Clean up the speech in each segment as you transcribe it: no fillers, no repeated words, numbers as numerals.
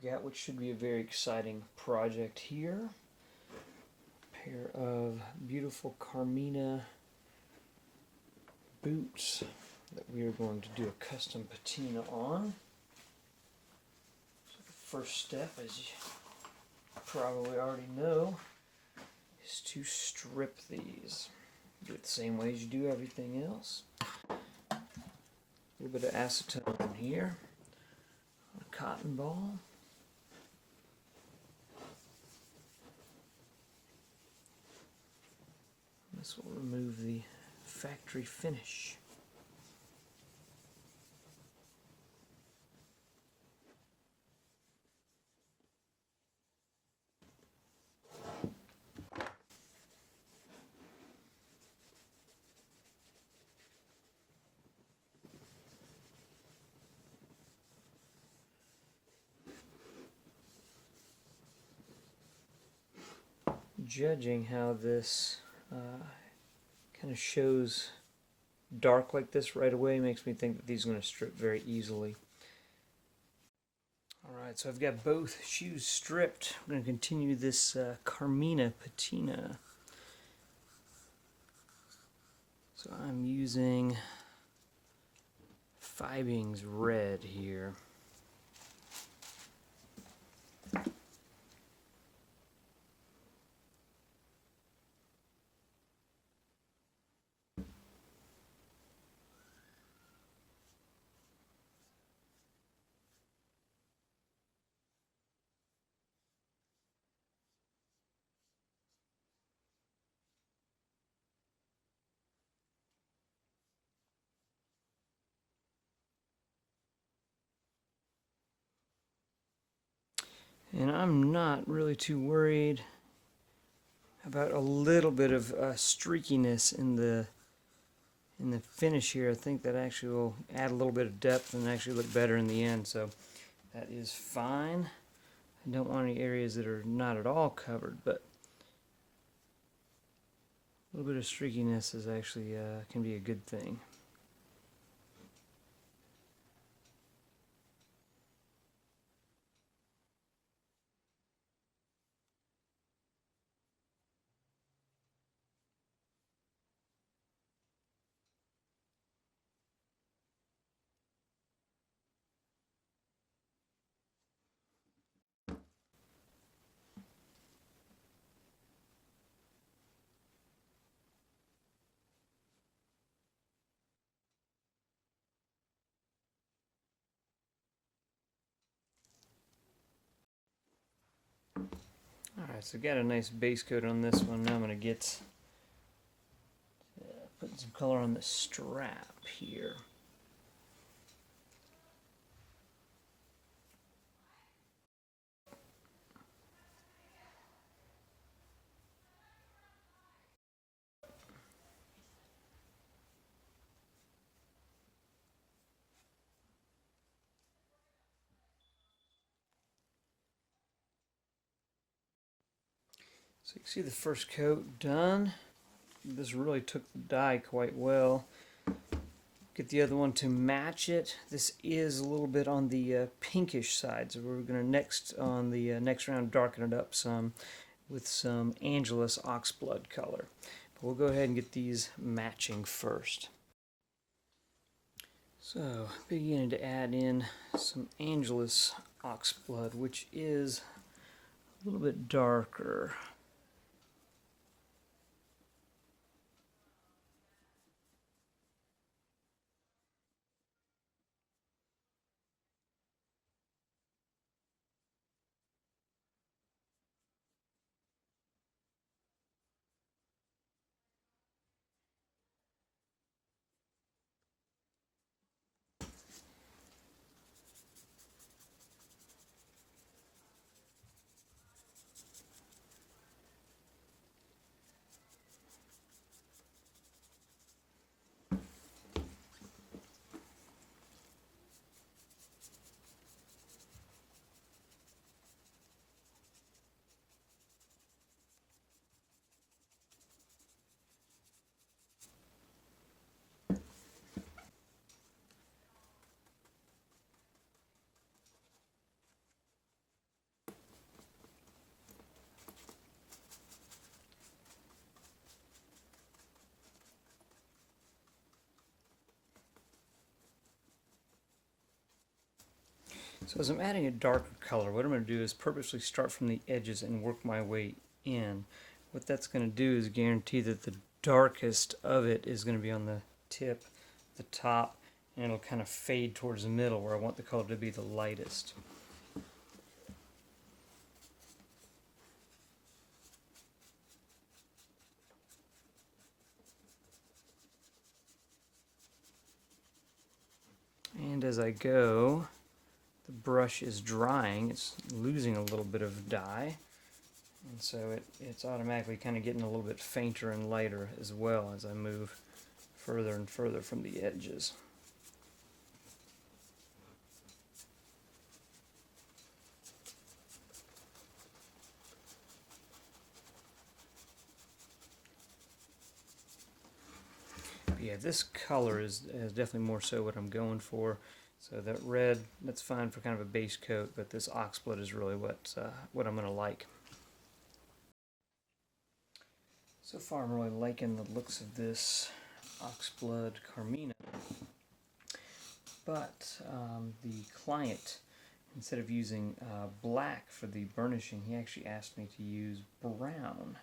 got what should be a very exciting project here. A pair of beautiful Carmina boots that we are going to do a custom patina on. So the first step, as you probably already know, is to strip these. Do it the same way as you do everything else. A little bit of acetone here, a cotton ball. This will remove the factory finish. Judging how this kind of shows dark like this right away makes me think that these are going to strip very easily. Alright, so I've got both shoes stripped. I'm going to continue this Carmina patina. So I'm using Fibings Red here. And I'm not really too worried about a little bit of streakiness in the finish here. I think that actually will add a little bit of depth and actually look better in the end, so that is fine. I don't want any areas that are not at all covered, but a little bit of streakiness is actually can be a good thing. Alright, so got a nice base coat on this one. Now I'm going to get putting some color on the strap here. So you can see the first coat done. This really took the dye quite well. Get the other one to match it. This is a little bit on the pinkish side, so we're going to next round darken it up some with some Angelus oxblood color. But we'll go ahead and get these matching first. So beginning to add in some Angelus oxblood, which is a little bit darker. So as I'm adding a darker color, what I'm going to do is purposely start from the edges and work my way in. What that's going to do is guarantee that the darkest of it is going to be on the tip, the top, and it'll kind of fade towards the middle where I want the color to be the lightest. And as I go, the brush is drying, it's losing a little bit of dye, and so it's automatically kind of getting a little bit fainter and lighter as well as I move further and further from the edges. But yeah, this color is definitely more so what I'm going for. So that red, that's fine for kind of a base coat, but this oxblood is really what I'm going to like. So far I'm really liking the looks of this oxblood Carmina, but the client, instead of using black for the burnishing, he actually asked me to use brown.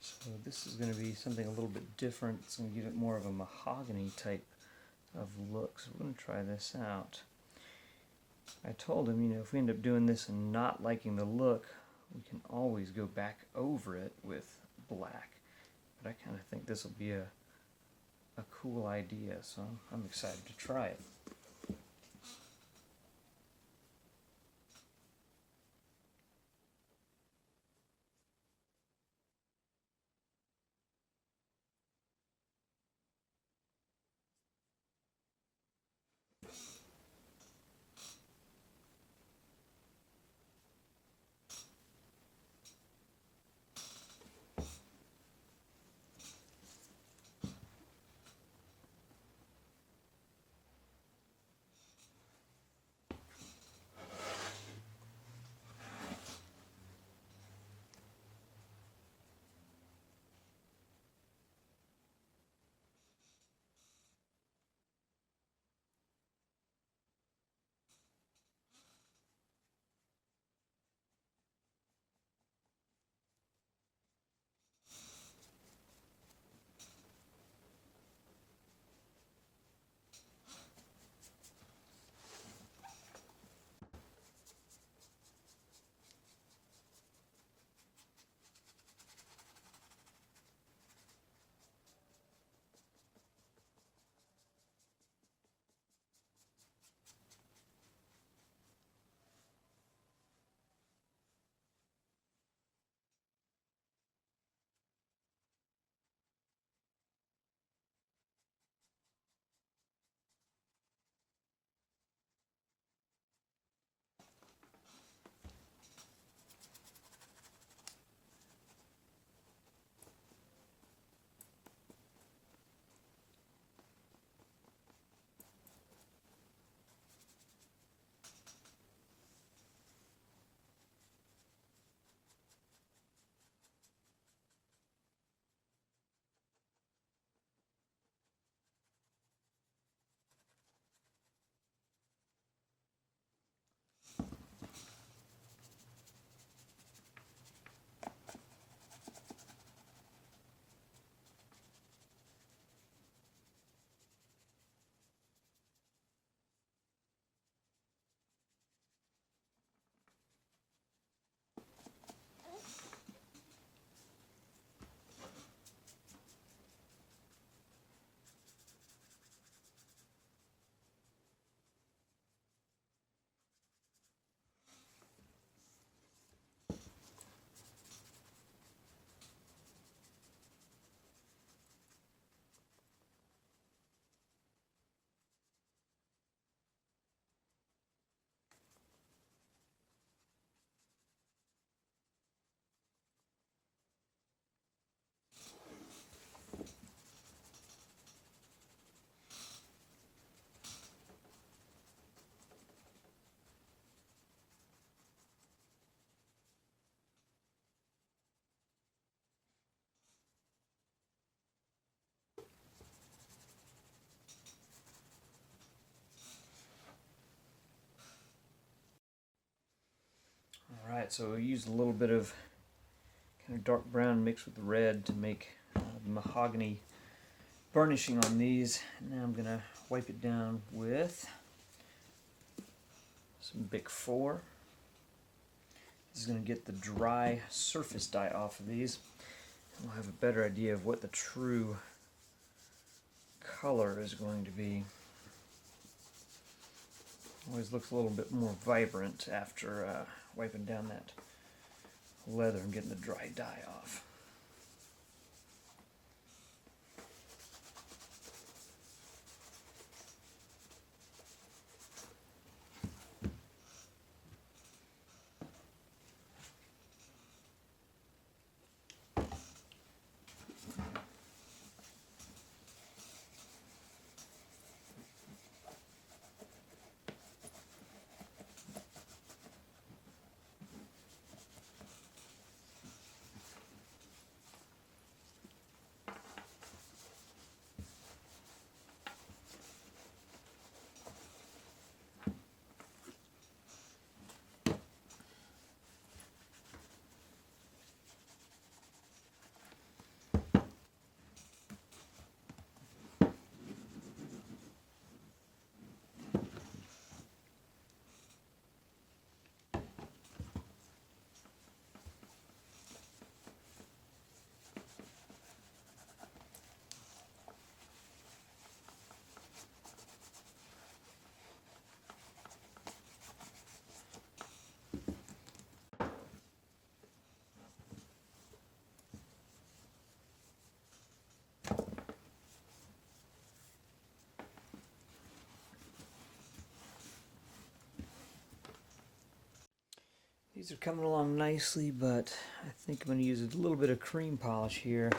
So this is going to be something a little bit different. It's going to give it more of a mahogany type of look. So we're going to try this out. I told him, you know, if we end up doing this and not liking the look, we can always go back over it with black. But I kind of think this will be a cool idea, so I'm excited to try it. Alright, so we used a little bit of kind of dark brown mixed with red to make mahogany burnishing on these. Now I'm going to wipe it down with some Bic 4. This is going to get the dry surface dye off of these. And we'll have a better idea of what the true color is going to be. Always looks a little bit more vibrant after wiping down that leather and getting the dry dye off. These are coming along nicely, but I think I'm going to use a little bit of cream polish here.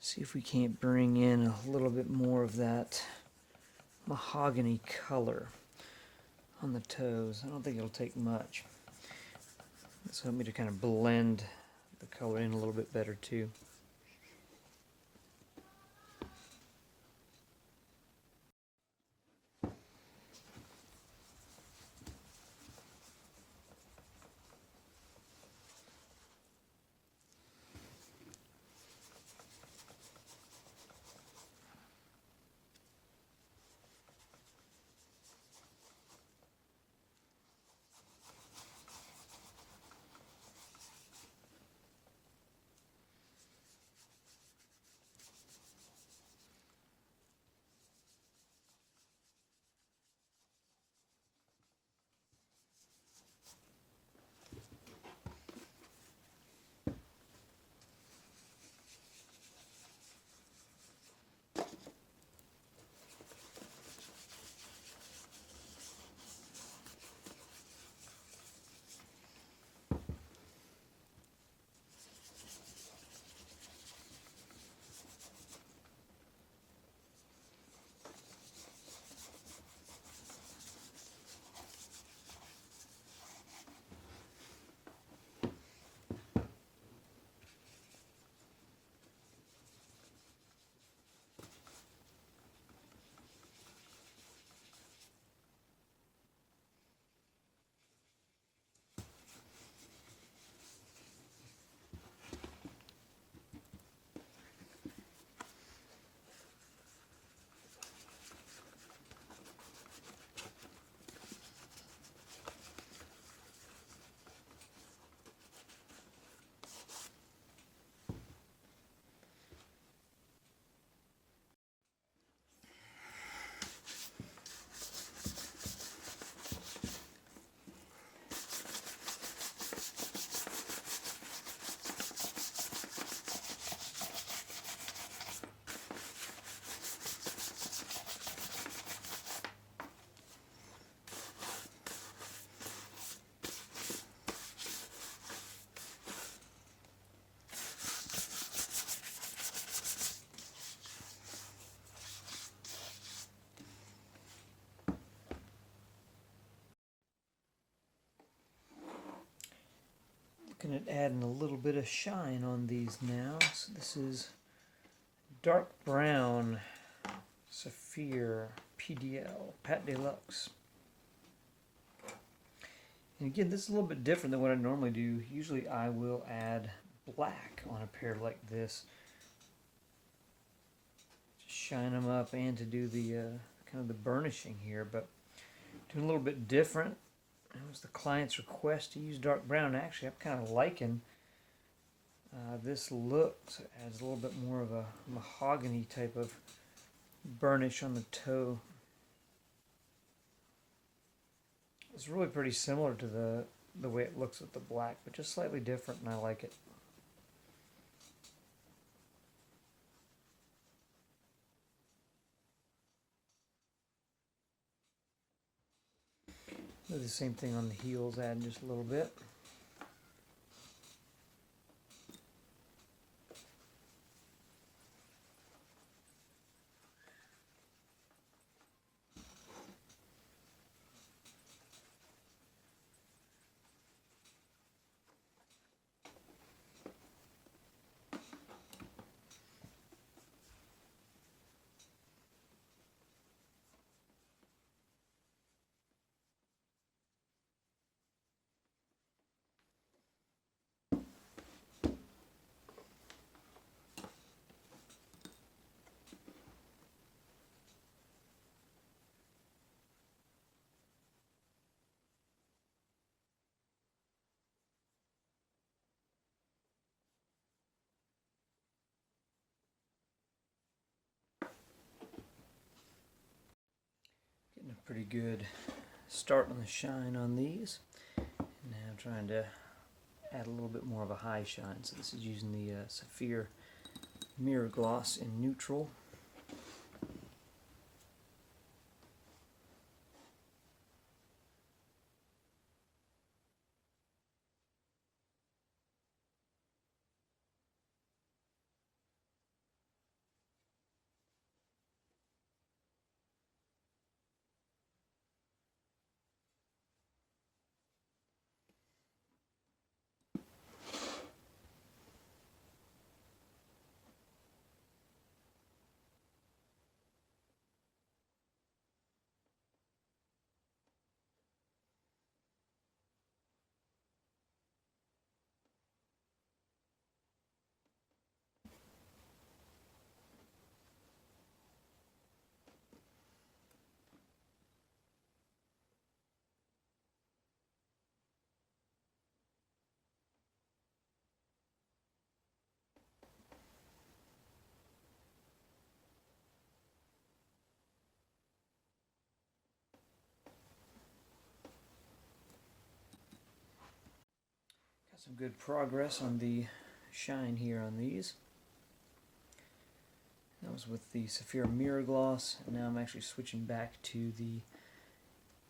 See if we can't bring in a little bit more of that mahogany color on the toes. I don't think it'll take much. This will help me to kind of blend the color in a little bit better too. Looking at adding a little bit of shine on these now. So this is dark brown Saphir PDL Pat Deluxe. And again, this is a little bit different than what I normally do. Usually I will add black on a pair like this. Just shine them up and to do the kind of the burnishing here, but doing a little bit different. It was the client's request to use dark brown. Actually, I'm kind of liking this look. So it adds a little bit more of a mahogany type of burnish on the toe. It's really pretty similar to the way it looks with the black, but just slightly different, and I like it. Do the same thing on the heels, add just a little bit. Getting a pretty good start on the shine on these. And now I'm trying to add a little bit more of a high shine. So this is using the Sapphire Mirror Gloss in neutral. Got some good progress on the shine here on these. That was with the Sapphire Mirror Gloss, and now I'm actually switching back to the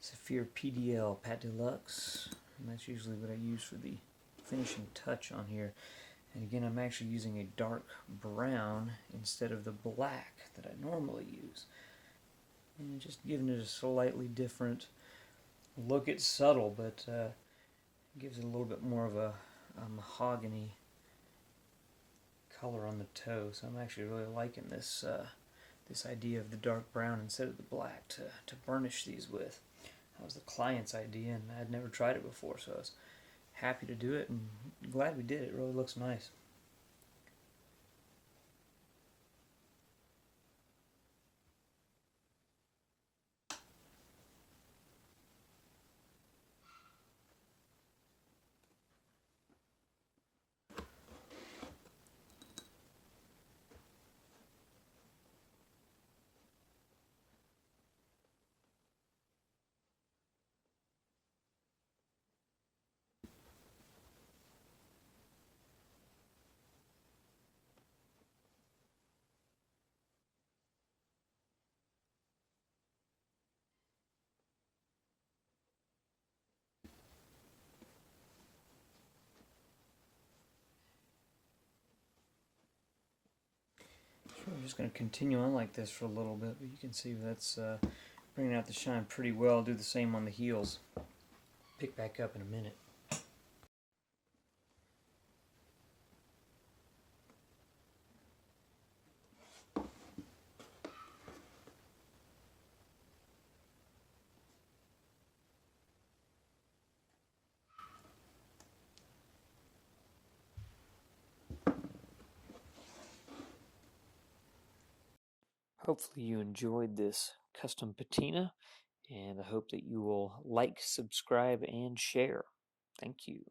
Sapphire PDL Pat Deluxe, and that's usually what I use for the finishing touch on here. And again, I'm actually using a dark brown instead of the black that I normally use, and just giving it a slightly different look. It's subtle, but gives it a little bit more of a mahogany color on the toe. So I'm actually really liking this this idea of the dark brown instead of the black to burnish these with. That was the client's idea, and I'd never tried it before, so I was happy to do it and glad we did. It really looks nice. I'm just going to continue on like this for a little bit, but you can see that's bringing out the shine pretty well. I'll do the same on the heels. Pick back up in a minute. Hopefully you enjoyed this custom patina, and I hope that you will like, subscribe, and share. Thank you.